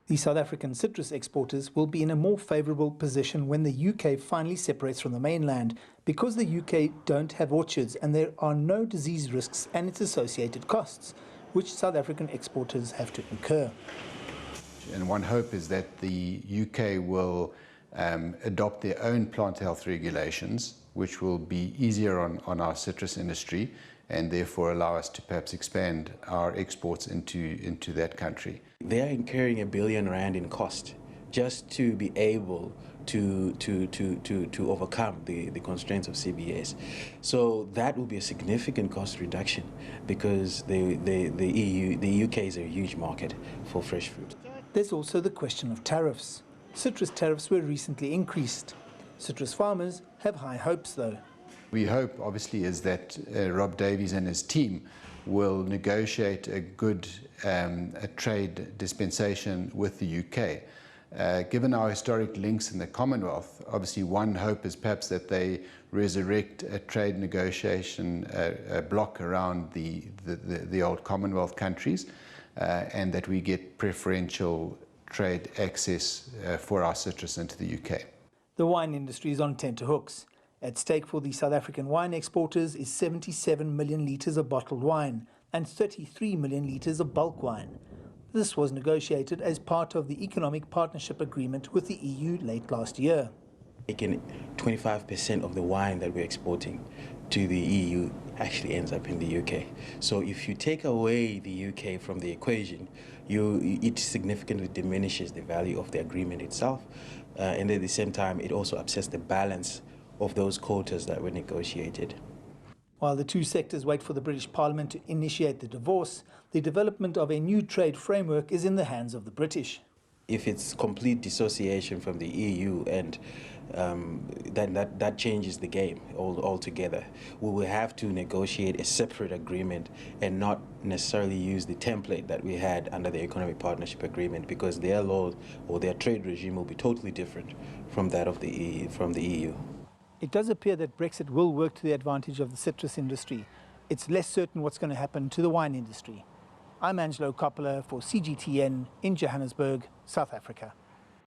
The South African citrus exporters will be in a more favourable position when the UK finally separates from the mainland, because the UK don't have orchards and there are no disease risks and its associated costs, which South African exporters have to incur. And one hope is that the UK will adopt their own plant health regulations, which will be easier on our citrus industry and therefore allow us to perhaps expand our exports into that country. They are incurring R1 billion in cost just to be able to overcome the constraints of CBS. So that will be a significant cost reduction, because the UK is a huge market for fresh fruit. There's also the question of tariffs. Citrus tariffs were recently increased. Citrus farmers have high hopes, though. We hope, obviously, is that Rob Davies and his team will negotiate a good a trade dispensation with the UK. Given our historic links in the Commonwealth, obviously one hope is perhaps that they resurrect a trade negotiation block around the old Commonwealth countries, and that we get preferential trade access for our citrus into the UK. The wine industry is on tenterhooks. At stake for the South African wine exporters is 77 million litres of bottled wine and 33 million litres of bulk wine. This was negotiated as part of the Economic Partnership Agreement with the EU late last year. 25% of the wine that we're exporting to the EU actually ends up in the UK. So if you take away the UK from the equation, it significantly diminishes the value of the agreement itself, and at the same time it also upsets the balance of those quotas that were negotiated. While the two sectors wait for the British Parliament to initiate the divorce, the development of a new trade framework is in the hands of the British. If it's complete dissociation from the EU, and then that changes the game altogether. We will have to negotiate a separate agreement and not necessarily use the template that we had under the Economic Partnership Agreement, because their law or their trade regime will be totally different from that of the EU. It does appear that Brexit will work to the advantage of the citrus industry. It's less certain what's going to happen to the wine industry. I'm Angelo Coppola for CGTN in Johannesburg, South Africa.